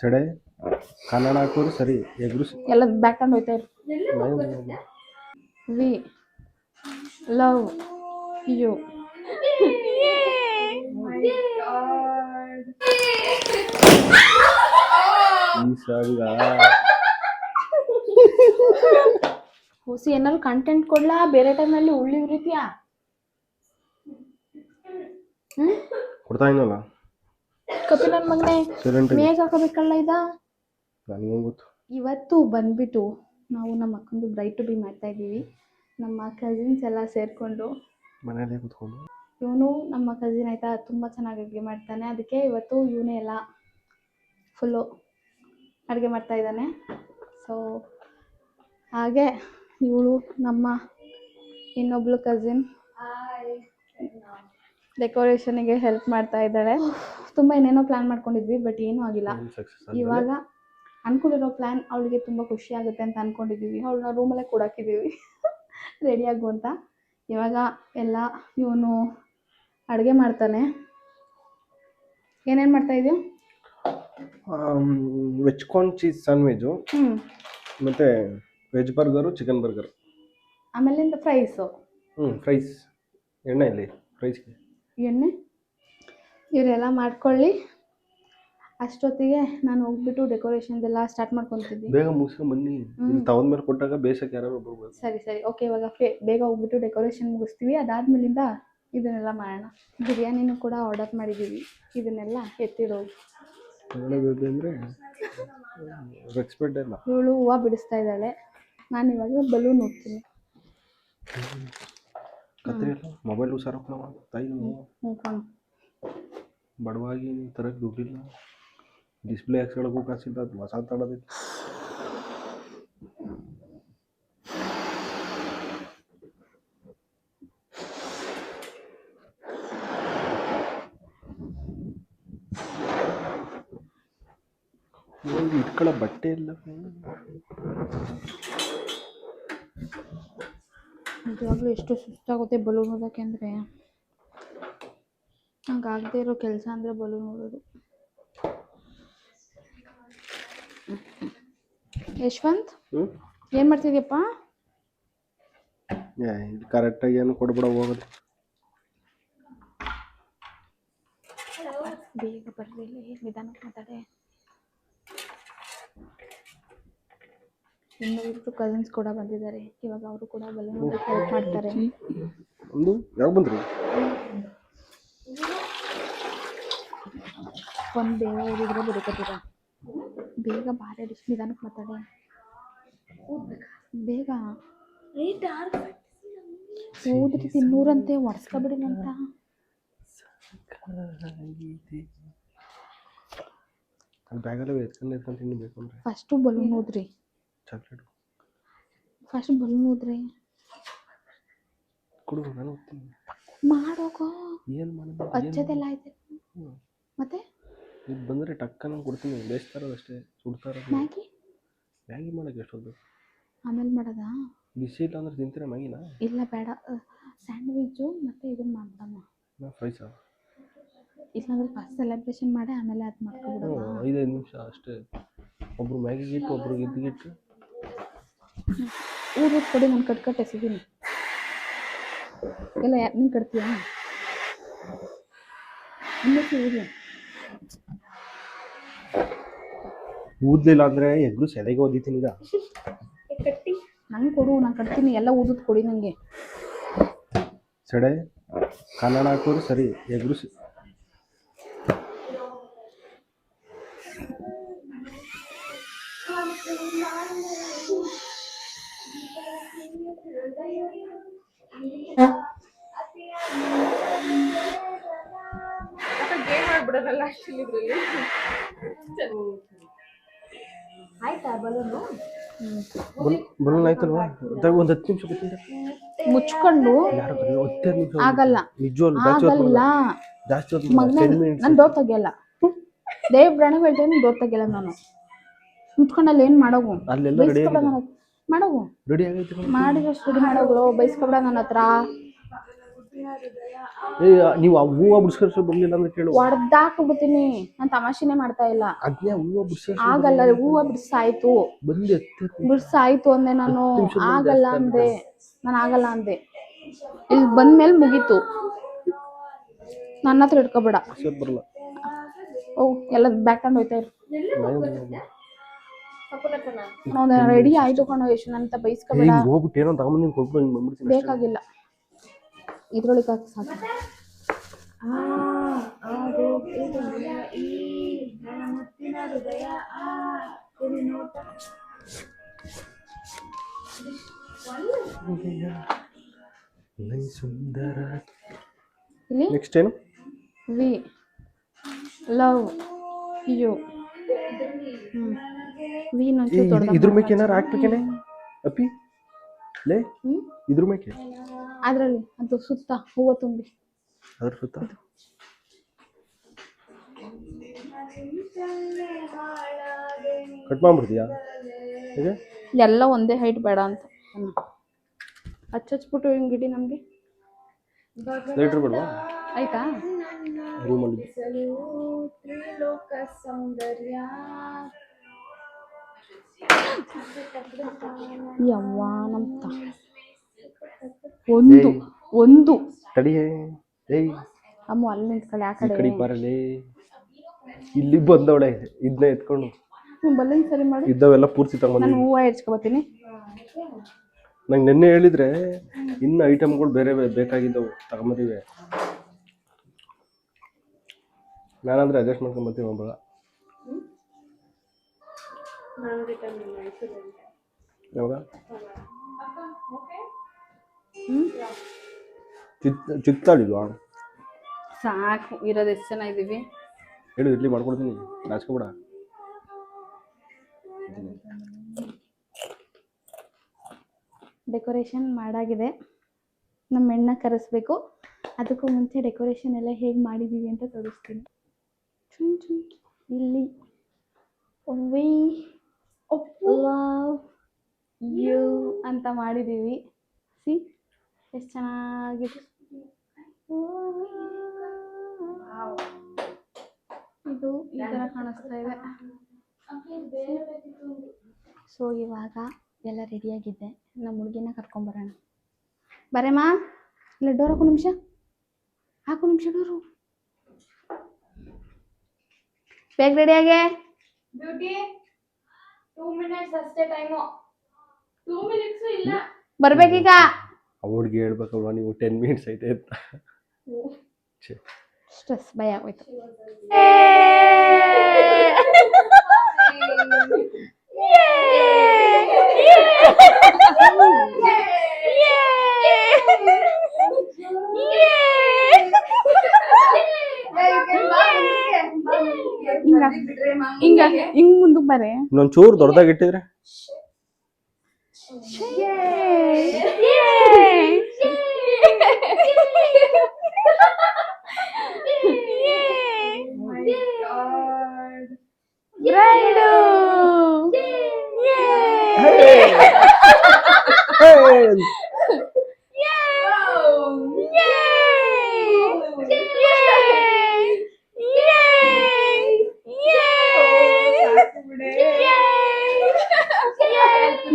ಸಡೆ ಕನ್ನಡ ಹಾಕೋರು ಸರಿ ಎಗ್ರು ಎಲ್ಲ ಬ್ಯಾಕ್ ಹೋಯ್ತಾ ಇರು. We love you. ಈ ಸಾಂಗ ಹೊಸಿ ಏನಾದ್ರು ಕಂಟೆಂಟ್ ಕೊಡ್ಲಾ ಬೇರೆ ಟೈಮಲ್ಲಿ ಉಳ್ಳಿ ಉರಿತೀಯಾ? ಕೊಡ್ತಾ ಇನಲ್ಲ ಕಪಿ ನನ್ನ ಮಗನೇ ಸೈಲೆಂಟ್ ಮೇಘ ಹಾಕೋಬೇಕಲ್ಲ ಇದ. ನನಗೆ ಗೊತ್ತು. ಇವತ್ತು ಬಂದ್ಬಿಟ್ಟು ನಾವು ನಮ್ಮ ಅಕ್ಕಂದು ಬ್ರೈಟ್ ಟು ಬಿ ಮಾಡ್ತಾ ಇದ್ದೀವಿ. ನಮ್ಮ ಕಸಿನ್ಸ್ ಎಲ್ಲ ಸೇರಿಕೊಂಡು ಮನೆಯಲ್ಲೇ ಕೂತ್ಕೊಂಡು ಇವನು ನಮ್ಮ ಕಸಿನ್ ಆಯಿತಾ ತುಂಬ ಚೆನ್ನಾಗಿ ಅಡುಗೆ ಮಾಡ್ತಾನೆ. ಅದಕ್ಕೆ ಇವತ್ತು ಇವನೇ ಎಲ್ಲ ಫುಲ್ಲು ಅಡುಗೆ ಮಾಡ್ತಾ ಇದ್ದಾನೆ. ಸೊ ಹಾಗೆ ಇವಳು ನಮ್ಮ ಇನ್ನೊಬ್ಳು ಕಸಿನ್ ಡೆಕೋರೇಷನಿಗೆ ಹೆಲ್ಪ್ ಮಾಡ್ತಾ ಇದ್ದಾಳೆ. ತುಂಬ ಏನೇನೋ ಪ್ಲ್ಯಾನ್ ಮಾಡ್ಕೊಂಡಿದ್ವಿ, ಬಟ್ ಏನೂ ಆಗಿಲ್ಲ. ಇವಾಗ ಅನ್ಕೊಂಡಿರೋ ಪ್ಲ್ಯಾನ್ ಅವಳಿಗೆ ತುಂಬ ಖುಷಿ ಆಗುತ್ತೆ ಅಂತ ಅಂದ್ಕೊಂಡಿದ್ದೀವಿ. ಅವಳನ್ನ ರೂಮಲ್ಲೇ ಕೂಡಾಕಿದ್ದೀವಿ ರೆಡಿ ಆಗು ಅಂತ. ಇವಾಗ ಎಲ್ಲ ಇವನು ಅಡುಗೆ ಮಾಡ್ತಾನೆ. ಏನೇನು ಮಾಡ್ತಾ ಇದೆಯೋ? ವೆಜ್ ಕಾರ್ನ್ ಚೀಸ್ ಸ್ಯಾಂಡ್ವಿಚು ಮತ್ತು ವೆಜ್ ಬರ್ಗರು, ಚಿಕನ್ ಬರ್ಗರು, ಆಮೇಲಿಂದ ಫ್ರೈಸು. ಫ್ರೈಸ್ ಎಣ್ಣೆಯಲ್ಲಿ ಫ್ರೈಸ್ಗೆ ಎಣ್ಣೆ ಇವರೆಲ್ಲ ಮಾಡ್ಕೊಳ್ಳಿ. ಅಷ್ಟೊತ್ತಿಗೆ ನಾನು ಹೋಗ್ಬಿಟ್ಟು ಡೆಕೋರೇಷನ್ದೆಲ್ಲ ಸ್ಟಾರ್ಟ್ ಮಾಡ್ಕೊತಿದ್ವಿ. ಬೇಗ ಮುಗಿಸ್ಕೊಂಡು ಬನ್ನಿ, ತಗೊಂಡ್ಮೇಲೆ ಕೊಟ್ಟಾಗ ಬೇಸಕ್ಕೆ ಯಾರು ಬರ್ಬೋದು. ಸರಿ ಓಕೆ. ಇವಾಗ ಬೇಗ ಹೋಗ್ಬಿಟ್ಟು ಡೆಕೋರೇಷನ್ ಮುಗಿಸ್ತೀವಿ. ಅದಾದ್ಮೇಲಿಂದ ಇದನ್ನೆಲ್ಲ ಮಾಡೋಣ. ಬಿರಿಯಾನಿನೂ ಕೂಡ ಆರ್ಡರ್ ಮಾಡಿದ್ದೀವಿ. ಇದನ್ನೆಲ್ಲ ಎತ್ತಿಡೋದು ಅಂದರೆ ಎಕ್ಸ್ಪೆಕ್ಟ್ ಇಲ್ಲ. ಇವಳು ಹೂವು ಬಿಡಿಸ್ತಾ ಇದ್ದಾಳೆ. ನಾನು ಇವಾಗ ಬಲೂನ್ ಹೋಗ್ತೀನಿ. ಮೊಬೈಲ್ ಹುಷಾರಪ್ಪ ತಾಯಿ ಬಡವಾಗಿ ತರಕ್ಕೆ ದುಡ್ಡಿಲ್ಲ. ಡಿಸ್ಪ್ಲೇ ಹಾಕ್ಸ್ಕೊಳಕ್ಕೂ ಕಾಸಿಲ್ಲ. ಅದು ಹೊಸ ತಡೋದೈತೆ. ಇಟ್ಕೊಳ್ಳೋ ಬಟ್ಟೆ ಇಲ್ಲ. ನಿಜವಾಗ್ಲೂ ಎಷ್ಟು ಸುಸ್ತಾಗುತ್ತೆ ಬಲೂನ್ ಓದೋಕ್ಕೆ ಅಂದರೆ. ನಂಗೆ ಆಗದೆ ಇರೋ ಕೆಲಸ ಅಂದರೆ ಬಲೂನ್ ಓದೋದು. ಯಶವಂತ್ ಏನು ಮಾಡ್ತಿದ್ಯಪ್ಪ? ಕರೆಕ್ಟಾಗಿ ಏನು ಕೊಡ್ಬಿಡ ಹೋಗೋದು. ಬೇಗ ಬರ್ರಿ, ನಿಧಾನಕ್ಕೆ ಮಾತಾಡೆ. ಇನ್ನೊಬ್ರು ಕಸಿನ್ಸ್ ಕೂಡ ಬಂದಿದ್ದಾರೆ. ಇವಾಗ ಅವರು ಕೂಡ ಬಲೂನ್ ಓದಕ್ಕೆ ಹೆಲ್ಪ್ ಮಾಡ್ತಾರೆ. ಒಂದು ಯಾವಾಗ ಬಂದ್ರಿ? ಒಂದು ಬೇಗ ಓದಿದ್ರೆ ಬದುಕತ್ತೀರ. ಬೇಗ ಬಾರಿ ಅಡಿಸ್, ನಿಧಾನಕ್ಕೆ ಮಾತಾಡೆ. ಬೇಗ ಓದ್ರಿ, 200 ಅಂತೆ ಒಡ್ಸ್ಕೊಬಿಡಿ ಅಂತ. ಬ್ಯಾಗಲ್ಲೇ ಎತ್ಕೊಂಡು ತಿನ್ನಬೇಕು ಅಂದರೆ ಫಸ್ಟು ಬಲೂನ್ ಓದ್ರಿ. ಚಾಕ್ಲೇಟ್ ಫಸ್ಟ್ ಬಲೂನ್ ಓದ್ರಿ. ಕೊಡು, ನಾನು ಓದ್ತೀನಿ. ಮಾಡೋಗೋ. ಏನು ಮಾಡೋದು? ಹಚ್ಚೋದೆಲ್ಲ ಆಯ್ತು. ಮತ್ತೆ ಇದು ಬಂದರೆ ಟಕ್ಕನ ಕೊಡ್ತೀನಿ. ಬೇಯಿಸ್ತಾ ಇರೋದಷ್ಟೇ, ಸುಡ್ತಾ ಇರೋದು. ಮ್ಯಾಗಿ ಮಾಡೋಕ್ಕೆ ಎಷ್ಟೊಂದು ಆಮೇಲೆ ಮಾಡೋದಾ? ಬಿಸಿ ಇಲ್ಲ ಅಂದ್ರೆ ತಿಂತೀರಾ ಮ್ಯಾಗಿನ? ಇಲ್ಲ ಬೇಡ, ಸ್ಯಾಂಡ್ವಿಚ್ಚು ಮತ್ತು ಇದನ್ನು ಮಾಡ್ಬಿಡಮ್ಮ. ಫ್ರೈಸಾ? ಇಲ್ಲಾಂದರೆ ಫಸ್ಟ್ ಸೆಲೆಬ್ರೇಷನ್ ಮಾಡಿ ಆಮೇಲೆ ಅದು ಮಾಡ್ಕೊಬಿಡೋಣ. 5 ನಿಮಿಷ ಅಷ್ಟೇ. ಒಬ್ರು ಮ್ಯಾಗಿಗೆ ಇಟ್ಟು ಒಬ್ರಿಗೆ ಇದ್ದಿಗಿಟ್ಟು ಊರು ಕೊಡಿ, ನಾನು ಕಟ್ಕಟ್ಟು ಎಸಿದ್ದೀನಿ ಎಲ್ಲ. ನೀನು ಕಟ್ತೀಯಾ? ಊರಿ ಊದ್ಲಿಲ್ಲ ಅಂದರೆ ಎಗ್ರು ಸೆಲೆಗೆ ಓದಿತೀನಿ. ಈಗ ಕಟ್ಟಿ ನಂಗೆ ಕೊಡು, ನಾನು ಕಟ್ತೀನಿ. ಎಲ್ಲ ಊದದ್ ಕೊಡಿ ನನಗೆ. ಸಡೆ ಕನ್ನಡ ಹಾಕೋರು ಸರಿ ಎಗ್ರು ಆಯ್ತಾ ಬಲೂನು? ಬಲೂನ್ ಆಯ್ತಲ್ವಾ? ಒಂದು 10 ನಿಮಿಷ ಬಿಟ್ಟಿದ್ದ ಮುಚ್ಕೊಂಡು ಆಗಲ್ಲ. ಆಗಲ್ಲ ಮಗನೇ, ನಾನು ಡೋರ್ ತೆಗಿಯಲ್ಲ. ದೇವ್ ಪ್ರಾಣಿಗೆ ಹೇಳ್ತೇನೆ, ಡೋರ್ ತೆಗಿಯಲ್ಲ ನಾನು. ಮುಚ್ಕೊಂಡಲ್ಲಿ ಏನು ಮಾಡೋಗು? ಮಾಡೋಗು. ರೆಡಿ ಆಗೈತೆ. ಮಾಡಿರೋ ಸ್ಟಡಿ ಮಾಡೋಗಳು ಬೈಸ್ಕೊಬೇಡ ನನ್ನ ಹತ್ರ. ನೀವು ಆ ಹೂವು ಬಿಡಿಸ್ಕೊಳ್ಸೋ ಬರ್ಲಿಲ್ಲ ಅಂದ್ರೆ ಕೇಳು. ಹೊಡ್ದಾಕ್ಬಿಡ್ತೀನಿ. ನಾನು ತಮಾಷೆನೆ ಮಾಡ್ತಾ ಇಲ್ಲ. ಅದ್ನೇ ಹೂವು ಬಿಡಿಸ್ಕೊಳ್ಸೋ ಆಗಲ್ಲ, ಹೂವು ಬಿಡ್ಸಾಯ್ತು ಬಂದು ಬಿಡ್ಸಾಯ್ತು ಅಂದೆ ನಾನು. ಆಗಲ್ಲ ಅಂದೆ ನಾನು, ಆಗಲ್ಲ ಅಂದೆ. ಇಲ್ಲಿ ಬಂದ್ಮೇಲೆ ಮುಗೀತು. ನನ್ನ ಹತ್ರ ಇಟ್ಕೋಬೇಡ. ಬರಲ್ಲ. ಓ ಎಲ್ಲ ಬ್ಯಾಕ್ ತಗೊಂಡು ಹೋಯ್ತಾ ಇರು. ನಾವು ರೆಡಿ ಆಯ್ತು ಕಣೋ ಯಶು, ಅಂತ ಬೈಸ್ಕೋಬೇಡ. ಹೋಗ್ಬಿಟ್ಟು ಏನೋ ತಗೊಂಬಂದು ಕೊಟ್ಬಿಡು, ಹಿಂಗೆ ಬಂದ್ಬಿಡ್ತೀನಿ. ಬೇಕಾಗಿಲ್ಲ, ಇದ್ರೊಳಗೆ ಸಾಕು. ಸುಂದರ. ಇಲ್ಲಿ ನೆಕ್ಸ್ಟ್ ಏನು? V love you. ವಿ ಇದ್ರ ಮೇಲೆ ಏನಾರು ಹಾಕ್ಬೇಕೇನೆ ಅಪ್ಪಿ ಲೇ? ಇದ್ರ ಮೇಲೆ ಅದ್ರಲ್ಲಿ ಅದು ಸುತ್ತ ಹೂವು ತುಂಬಿ ಅದ್ರ ಸುತ್ತ ಕಟ್ ಮಾಡ್ಬಿಡ್ತೀಯಾ? ಎಲ್ಲ ಒಂದೇ ಹೈಟ್ ಬೇಡ ಅಂತ ಹಚ್ಚಿಬಿಟ್ಟು ಹಿಂಗಿಡಿ. ನಮಗೆ ಲೈಟ್ರ್ ಬೇಡವಾ? ಆಯ್ತಾ? ರೂಮಲ್ಲಿ ತ್ರಿಲೋಕ ಸೌಂದರ್ಯ. ಯವ್ವ ನಮ್ತ ಒಂದು ಒಂದು ತಡಿಯೇ. ಏಯ್ ಅಮ್ಮ ಅಲ್ಲಿ ನಿಂತ್ಕೊಳ್ಳಿ. ಆ ಈ ಕಡೆ ಕಡೆ ಬರಲೇ. ಇಲ್ಲಿ ಬಂದವಳೆ ಇದನ್ನ ಎತ್ಕೊಂಡು. ಬಲ್ಲನ್ ಸರಿ ಮಾಡಿ. ಇದ್ದವೆಲ್ಲ ಪೂರ್ತಿ ತಗೊಂಡು ನಾನು ಹೂವು ಹೆಚ್ಕೊಬತ್ತೀನಿ. ನಂಗೆ ನೆನ್ನೆ ಹೇಳಿದ್ರೆ ಇನ್ನು ಐಟಮ್ಗಳು ಬೇರೆ ಬೇಕಾಗಿದ್ದವು ತಗೊಂಬತ್ತೀವಿ. ನಾನಂದ್ರೆ ಅಡ್ಜಸ್ಟ್ ಮಾಡ್ಕೊಂಬರ್ತೀವಿ ಒಬ್ಬ. ಯಾವಾಗ ಚಿತ್ತಾಡಿಲ್ವಾ? ಸಾಕು ಇರೋದು. ಎಷ್ಟು ಜನ ಇದ್ದೀವಿ ಹೇಳು, ಇಡ್ಲಿ ಮಾಡ್ಕೊಡ್ತೀನಿ, ನಾಚ್ಕೊಬೇಡ. ಡೆಕೋರೇಷನ್ ಮಾಡಾಗಿದೆ. ನಮ್ಮ ಹೆಣ್ಣ ಕರೆಸ್ಬೇಕು. ಅದಕ್ಕೂ ಮುಂಚೆ ಡೆಕೋರೇಷನ್ ಎಲ್ಲ ಹೇಗೆ ಮಾಡಿದ್ದೀವಿ ಅಂತ ತೋರಿಸ್ತೀನಿ. ಇಲ್ಲಿ ವಿ ಲವ್ ಯು ಅಂತ ಮಾಡಿದ್ದೀವಿ. ಸಿ ಎಷ್ಟು ಚೆನ್ನಾಗಿದೆ. ಇದು ಈ ಥರ ಕಾಣಿಸ್ತಾ ಇದೆ. ಸೊ ಇವಾಗ ಎಲ್ಲ ರೆಡಿಯಾಗಿದೆ. ನಮ್ಮ ಹುಡುಗಿನ ಕರ್ಕೊಂಬರೋಣ. ಬರೇಮ್ಮ, ಇಲ್ಲ ಡೋರ್ ಹಾಕು ನಿಮಿಷ, ಹಾಕು ನಿಮಿಷ ಡೋರು. ಬೇಗ ರೆಡಿಯಾಗೆ. ಬ್ಯೂಟಿ 2 minutes ಅಷ್ಟೇ ಟೈಮು. 2 minutes ಇಲ್ಲ, ಬರ್ಬೇಕೀಗ. ಅವ್ರಿಗೆ ಹೇಳ್ಬೇಕಲ್ವಾ ನೀವು 10 minutes ಐತೆ ಅಂತ. ಸ್ಟ್ರೆಸ್ ಭಯ ಆಗೋಯ್ತು. ಹಿಂಗ್ ಮುಂದಕ್ಕೆ ಬರೇ. ಇನ್ನೊಂದು ಚೂರು ದೊಡ್ಡದಾಗಿ ಇಟ್ಟಿದ್ರೆ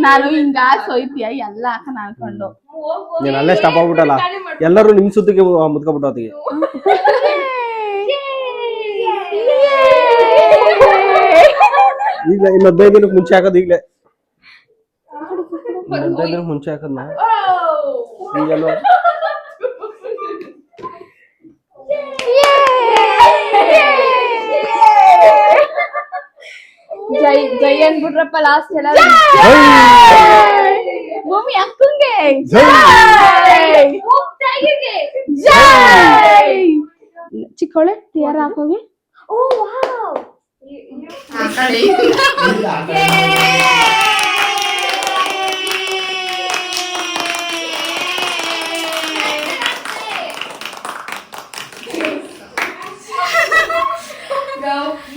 ನಾನು ಹಿಂಗ ಸೊಯ್ತೀಯ ಎಲ್ಲ ಹಾಕನ ಅನ್ಕೊಂಡು ನೀನ್ ಅಲ್ಲೇ ಸ್ಟಾಪ್ ಆಗ್ಬಿಟ್ಟಲ್ಲ. ಎಲ್ಲರೂ ನಿಮ್ ಸುತ್ತಿಗೆ ಮುದ್ಕೊಬಿಟ್ಟು ಅದಕ್ಕೆ ಈಗ ಇನ್ನು 15 ದಿನಕ್ಕೆ ಮುಂಚೆ ಹಾಕೋದು. ಈಗಲೇ 15 ದಿನಕ್ಕೆ ಮುಂಚೆ ಹಾಕೋದ್ನ ಈಗೆಲ್ಲ ಜೈ ಜೈ ಅನ್ಬಿಟ್ರಪ್ಪ ಲಾಸ್ಟ್ ಎಲ್ಲ. ಭೂಮಿ ಅಕ್ಕಂಗೆ ಚಿಕ್ಕವಳೆ ಟಿಯರ್ ಹಾಕೋಗಿ. Oh wow,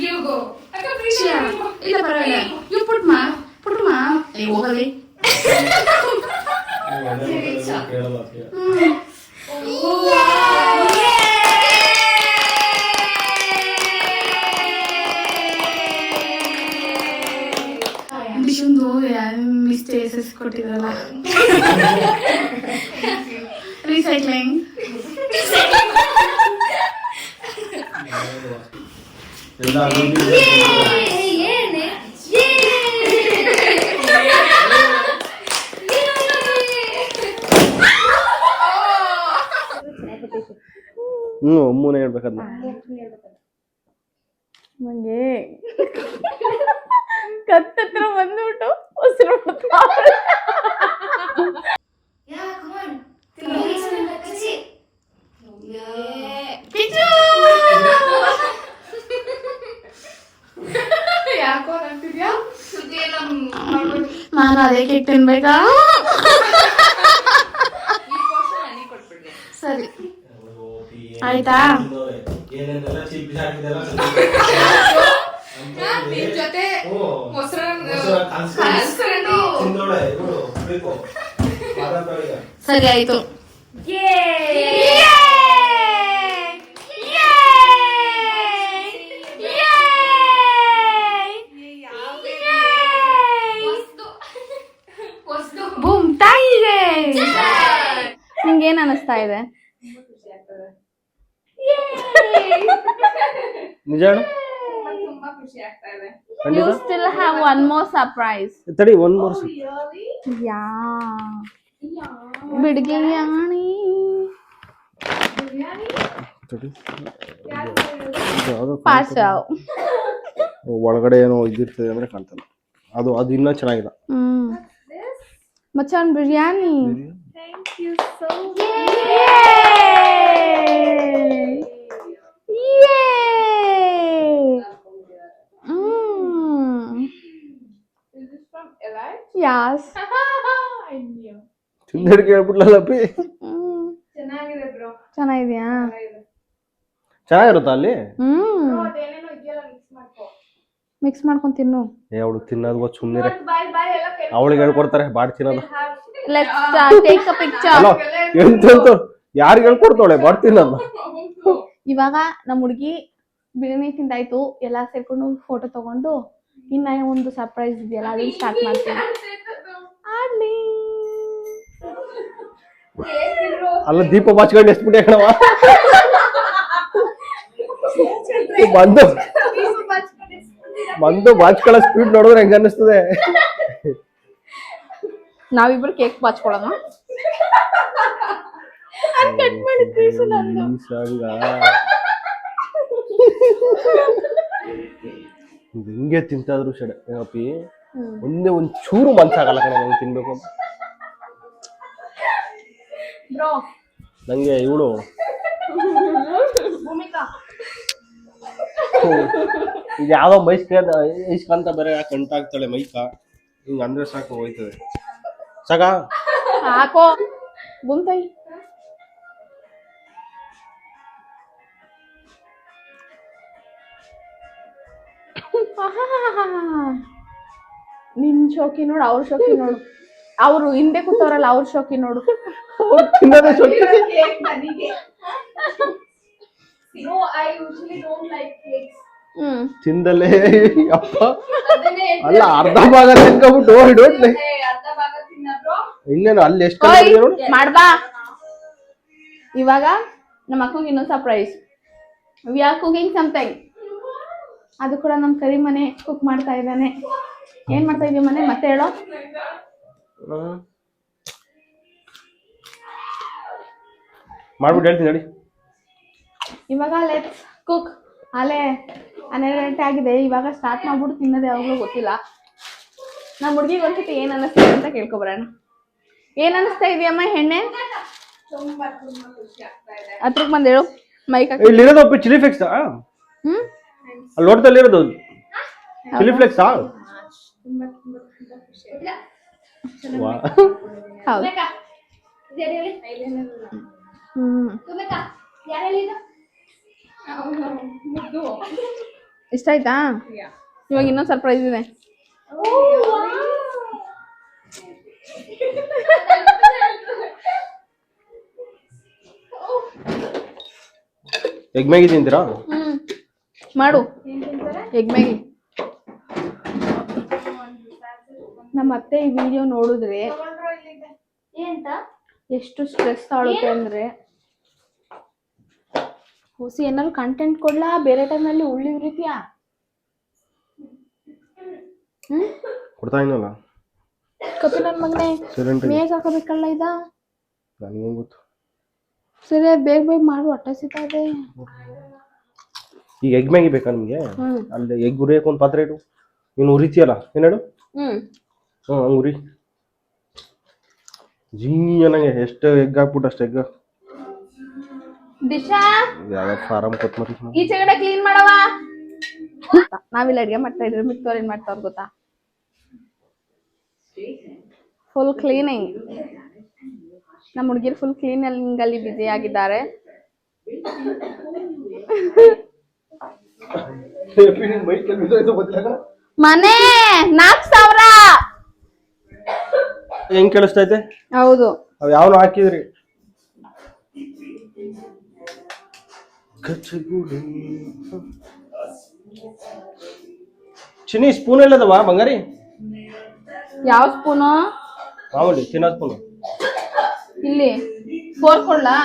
you go. ಇಲ್ಲ ಪರವಾಗಿಲ್ಲ. You put ma. ಹೋಗಲಿ. ಮಿಸ್ಟ್ ಎಸ್ ಕೊಟ್ಟಿದ್ರಲ್ಲ ರೀಸೈಕ್ಲಿಂಗ್. ಅಮ್ಮನೇ ಹೇಳ್ಬೇಕದ್ನ. ನಂಗೆ ಕತ್ತತ್ರ ಬಂದ್ಬಿಟ್ಟು ಉಸಿರು ನಾನು ಅದೇ ಕೇಕ್ ತಿನ್ಬೇಕಾ? ಸರಿ ಆಯ್ತಾ? ಸರಿ ಆಯ್ತು. ಬೂಮ್ ತಾಯಿಗೆ ನಿಂಗೇನ್ ಅನಿಸ್ತಾ ಇದೆ? ನಿಜ You still have one more surprise. ತಡಿ, one more. ಬಿಡ್ಗಿಯಾಣಿ ಒಳಗಡೆ ಏನೋ ಇದಿರ್ತದೆ ಅಂದ್ರೆ ಕಾಣ್ತಲ್ಲ. ಅದು ಇನ್ನೂ ಚೆನ್ನಾಗಿಲ್ಲ. ಮಚಾನ್ ಬಿರಿಯಾನಿ. Yes. ತಿಂದಡಿಗೆ ಹೇಳ್ಬಿಟ್ಲಲ್ಲಪ್ಪಿ. ಚೆನ್ನಾಗಿದ್ಯಾ? ಚೆನ್ನಾಗಿರುತ್ತಾ ಅಲ್ಲಿ? ಮಿಕ್ಸ್ ಮಾಡ್ಕೊಂಡು ತಿನ್ನು. ಅವಳು ತಿನ್ನೋದು ಗೊತ್ತು, ಸುಮ್ಮನೆ ಅವಳಿಗೆ ಹೇಳ್ಕೊಡ್ತಾರೆ ಬಾಡ್ ತಿನ್ನೋದು. Let's take a picture. ಎಂತ ಯಾರಿಗೆ ಹೇಳ್ಕೊಡ್ತಾಳೆ ಬಾಡ್ ತಿನ್ನೋದು? ಇವಾಗ ನಮ್ಮ ಹುಡುಗಿ ಬಿರಿಯಾನಿ ತಿಂದಾಯ್ತು, ಎಲ್ಲ ಸೇರ್ಕೊಂಡು ಫೋಟೋ ತಗೊಂಡು ಇನ್ನ ಒಂದು ಸರ್ಪ್ರೈಸ್ ಇದೆಯಲ್ಲ ಅದನ್ನ ಸ್ಟಾರ್ಟ್ ಮಾಡ್ತೀನಿ. ಆಡ್ಲಿ ಅಲ್ಲ, ದೀಪ ಬಾಚ್ಕೊಂಡು ಎಷ್ಟ್ಬಿಟ್ಟೆ ಕಣವ. ಬಂದು ಬಾಚ್ಕೊಳ್ಳೋ ಸ್ಪೀಡ್ ನೋಡಿದ್ರೆ ಹೆಂಗ ಅನ್ನಿಸ್ತದೆ. ನಾವಿಬ್ರು ಕೇಕ್ ಬಾಚ್ಕೊಳ್ಳೋಣ. ಹಿಂಗೆ ತಿಂತಾದ್ರು ಸಡ ಅಪ್ಪಿ, ಒಂದೇ ಒಂದ್ ಚೂರು ಮನ್ಸಾಗಲ್ಲ ಕಣ ನಂಗೆ ತಿನ್ಬೇಕು ಅಂತ. ನಂಗೆ ಇವಳು ಇದು ಯಾವ್ದೋ ಮೈಸ್ಕಂತ ಬೇರೆ ಕಂಟಾಗ್ತಾಳೆ ಮೈಕ, ಹಿಂಗ ಅಂದ್ರೆ ಸಾಕು ಹೋಯ್ತದೆ. ಸಾಕ ಹಾಕೋ ಬುಂತಾಯಿ. ನಿನ್ ಶೋಕಿ ನೋಡು, ಅವ್ರ ಶೋಕಿ ನೋಡು. ಅವ್ರು ಹಿಂದೆ ಕೂತವ್ರಲ್ಲ ಅವ್ರ ಶೋಕಿ ನೋಡು. ತಿಂದಲೇ ಅಪ್ಪ ಅಲ್ಲ, ಅರ್ಧ ಭಾಗ ತಿನ್ಕೊಬಿಟ್ಟು ಹಿಡೋಟ್ಲೆ. ಇನ್ನೇನು ಅಲ್ಲಿ ಎಷ್ಟು ಮಾಡ್ಬಾ. ಇವಾಗ ನಮ್ಮ ಅಕ್ಕಂಗೆ ಇನ್ನೊಂದು surprise. We are cooking something. ಅದು ಕೂಡ ನಮ್ಮ ಕರಿ ಮನೆ ಕುಕ್ ಮಾಡ್ತಾ ಇದ್ದಾನೆ. ಏನ್ ಮಾಡ್ತಾ ಇದೀವಿ ಮನೆ ಮತ್ತೆ ಹೇಳೋ. ಮಾಡ್ಬಿಟ್ಟು ಹೇಳ್ತೀನಿ ನೋಡಿ. ಇವಾಗ ಲೆಟ್ಸ್ ಕುಕ್. ಅಲ್ಲೇ 12 ಗಂಟೆ ಆಗಿದೆ. ಇವಾಗ ಸ್ಟಾರ್ಟ್ ಮಾಡ್ಬಿಟ್ಟು ತಿನ್ನೋದು ಯಾವಾಗಲೂ ಗೊತ್ತಿಲ್ಲ. ನಮ್ಮ ಹುಡುಗಿಗೆ ಒಂದ್ಸತಿ ಏನ್ ಅನ್ನಿಸ್ತಾ ಅಂತ ಕೇಳ್ಕೊಬರೋಣ. ಏನ್ ಅನ್ನಿಸ್ತಾ ಇದೆಯಮ್ಮ ಹೆಣ್ಣೆ? ಹತ್ರಕ್ಕೆ ಬಂದು ಹೇಳು. ಮೈಕ್ ಇಲ್ಲಿರೋದು ಚಿಲ್ಲಿ ಫ್ಲೇಕ್ಸ್. ಅಲ್ಲಿ ನೋಡ್ದಲ್ಲಿ ಇರೋದು ಚಿಲ್ಲಿ ಫ್ಲೇಕ್ಸ್. ಇಷ್ಟ ಆಯ್ತಾ? ಇವಾಗ ಇನ್ನೊಂದು ಸರ್ಪ್ರೈಸ್ ಇದೆ. ಎಗ್ ಮ್ಯಾಗಿ ತಿಂತೀರಾ? ಮಾಡು ಎಗ್ ಮ್ಯಾಗಿ. ನಮ್ಮ ಅತ್ತೆ ಈ ವಿಡಿಯೋ ನೋಡಿದ್ರೆ ಎಷ್ಟು ಸ್ಟ್ರೆಸ್ ಆಗುತ್ತೆ ಅಂದ್ರೆ, ಹೊಸಿ ಏನಾದ್ರು ಕಂಟೆಂಟ್ ಕೊಡ್ಲಾ ಬೇರೆ ಟೈಮಲ್ಲಿ ಉಳ್ಳಿ ಉರಿತೀಯಾ? ಕೊಡ್ತಾ ಇನಲ್ಲ ಕಪಿ ನನ್ನ ಮಗನೇ, ಮೇಗ್ ಹಾಕೋಬೇಕಲ್ಲ ಇದ. ನನಗೇನು ಗೊತ್ತು. ಸರಿ ಬೇಗ ಬೇಗ ಮಾಡು, ಹೊಟ್ಟೆ ಸಿಗ್ತಾ ಇದೆ. ಈಗ ಎಗ್ ಮ್ಯಾಗಿ ಬೇಕಾ ನಿಮಗೆ? ಅಲ್ಲಿ ಎಗ್ ಉರಿಯಕ್ಕೆ ಒಂದು ಪಾತ್ರೆ ಇಡು. ನೀನು ಉರಿತೀಯಲ್ಲ ಏನು ಹೇಳು? ಹಂಗೆ ಉರಿ. ಜೀ ನನಗೆ ಎಷ್ಟು ಎಗ್ ಹಾಕ್ಬಿಟ್ಟು ಅಷ್ಟು ಎಗ್. ದಿಶಾ ಯಾವ ಫಾರಂ ಕೊತ್ಮರಿ ಈಚೆಗಡೆ ಕ್ಲೀನ್ ಮಾಡವ. ನಾವಿಲ್ಲಿ ಅಡುಗೆ ಮಾಡ್ತಾ ಇದ್ರೆ ಮಿಕ್ತವ್ರು ಏನು ಮಾಡ್ತಾವ್ರು ಗೊತ್ತಾ? Full cleaning. ನಮ್ಮ ಹುಡುಗಿರು ಫುಲ್ ಕ್ಲೀನಿಂಗ್ ಅಲ್ಲಿ ಬ್ಯುಸಿ ಆಗಿದ್ದಾರೆ. ಮನೆ 4,000 ಹೆಂಗ್ ಕೇಳಿಸ್ತೈತೆ? ಹೌದು. ಅವ್ ಯಾವನು ಹಾಕಿದ್ರಿ? ಚಿನಿ ಸ್ಪೂನ್ ಎಲ್ಲದವ ಬಂಗಾರಿ? ಯಾವ ಸ್ಪೂನು? ಮಾಮೂಲಿ ತಿನ್ನೋ ಸ್ಪೂನು. ಇಲ್ಲಿ ಫೋರ್ ಕೊಡ್ಲಾ?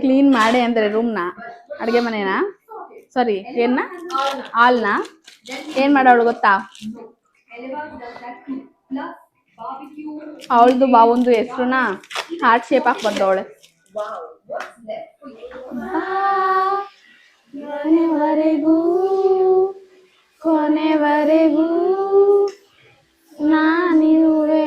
ಕ್ಲೀನ್ ಮಾಡಿ ಅಂದ್ರೆ ರೂಮ್ನ, ಅಡುಗೆ ಮನೆನ, ಸಾರಿ ಏನ ಹಾಲ್ನ ಏನ್ ಮಾಡೋಳು ಗೊತ್ತಾ? ಅವಳದು ಬಾವೊಂದು ಹೆಸ್ರುನ ಹಾರ್ಟ್ ಶೇಪ್ ಹಾಕಿ ಬಂದವಳೆ. ಕೊನೆವರೆಗೂ ನಾನಿರುವೆ.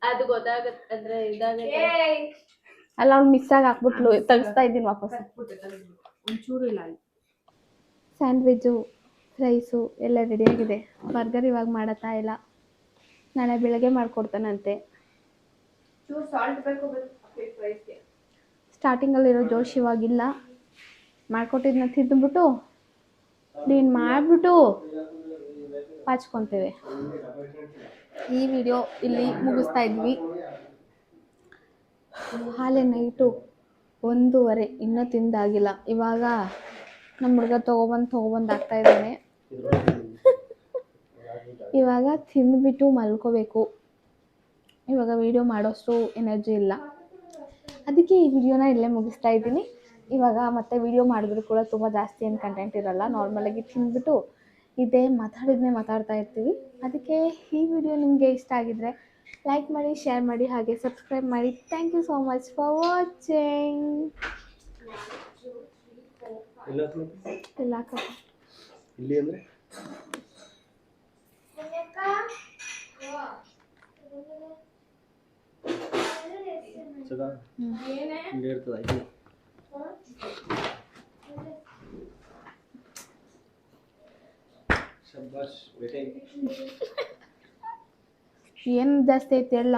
ಅದು ಗೊತ್ತಾಗತ್ತೆ ಅಂದ್ರೆ ಇದಾಗತ್ತೆ. ಅಲ್ಲ ಅವ್ಳು ಮಿಸ್ ಆಗಿ ಹಾಕ್ಬಿಟ್ಲು, ತೆಗಿಸ್ತಾ ಇದ್ದೀನಿ ವಾಪಸ್. ಒಂಚೂರು ಇಲ್ಲ. ಸ್ಯಾಂಡ್ವಿಚ್ಚು ರೈಸು ಎಲ್ಲ ರೆಡಿಯಾಗಿದೆ. ಬರ್ಗರ್ ಇವಾಗ ಮಾಡತ್ತಾ ಇಲ್ಲ, ನಾಳೆ ಬೆಳಗ್ಗೆ ಮಾಡಿಕೊಡ್ತಾನಂತೆ. ಸ್ಟಾರ್ಟಿಂಗಲ್ಲಿರೋ ಜೋಶ್ ಇವಾಗಿಲ್ಲ. ಮಾಡಿಕೊಟ್ಟಿದ್ದನ್ನ ತಿಂದ್ಬಿಟ್ಟು ನೀನು ಮಾಡಿಬಿಟ್ಟು ಪಾಚ್ಕೊತೇವೆ. ಈ ವಿಡಿಯೋ ಇಲ್ಲಿ ಮುಗಿಸ್ತಾ ಇದ್ವಿ. ಹಾಲೆ ನೈಟು 1:30, ಇನ್ನೂ ತಿಂದಾಗಿಲ್ಲ. ಇವಾಗ ನಮ್ಮ ಹುಡುಗ ತೊಗೊಬಂದು ಆಗ್ತಾ ಇದ್ದಾನೆ. ಇವಾಗ ತಿಂದ್ಬಿಟ್ಟು ಮಲ್ಕೋಬೇಕು. ಇವಾಗ ವಿಡಿಯೋ ಮಾಡೋಷ್ಟು ಎನರ್ಜಿ ಇಲ್ಲ, ಅದಕ್ಕೆ ಈ ವಿಡಿಯೋನ ಇಲ್ಲೇ ಮುಗಿಸ್ತಾ ಇದ್ದೀನಿ. ಇವಾಗ ಮತ್ತೆ ವಿಡಿಯೋ ಮಾಡಿದ್ರು ಕೂಡ ತುಂಬ ಜಾಸ್ತಿ ಏನು ಕಂಟೆಂಟ್ ಇರಲ್ಲ. ನಾರ್ಮಲಾಗಿ ತಿಂದ್ಬಿಟ್ಟು ಇದೇ ಮಾತಾಡ್ತಾ ಇರ್ತೀವಿ. ಅದಕ್ಕೆ ಈ ವಿಡಿಯೋ ನಿಮಗೆ ಇಷ್ಟ ಆಗಿದ್ರೆ ಲೈಕ್ ಮಾಡಿ, ಶೇರ್ ಮಾಡಿ, ಹಾಗೆ ಸಬ್ಸ್ಕ್ರೈಬ್ ಮಾಡಿ. Thank you so much for watching. ಇಲ್ಲ ಇಲ್ಲಿ ಅಂದ್ರೆ ಇಲ್ಲಿ ಇರ್ತದ. ಏನು ಜಾಸ್ತಿ ಐತಿ ಎಲ್ಲ.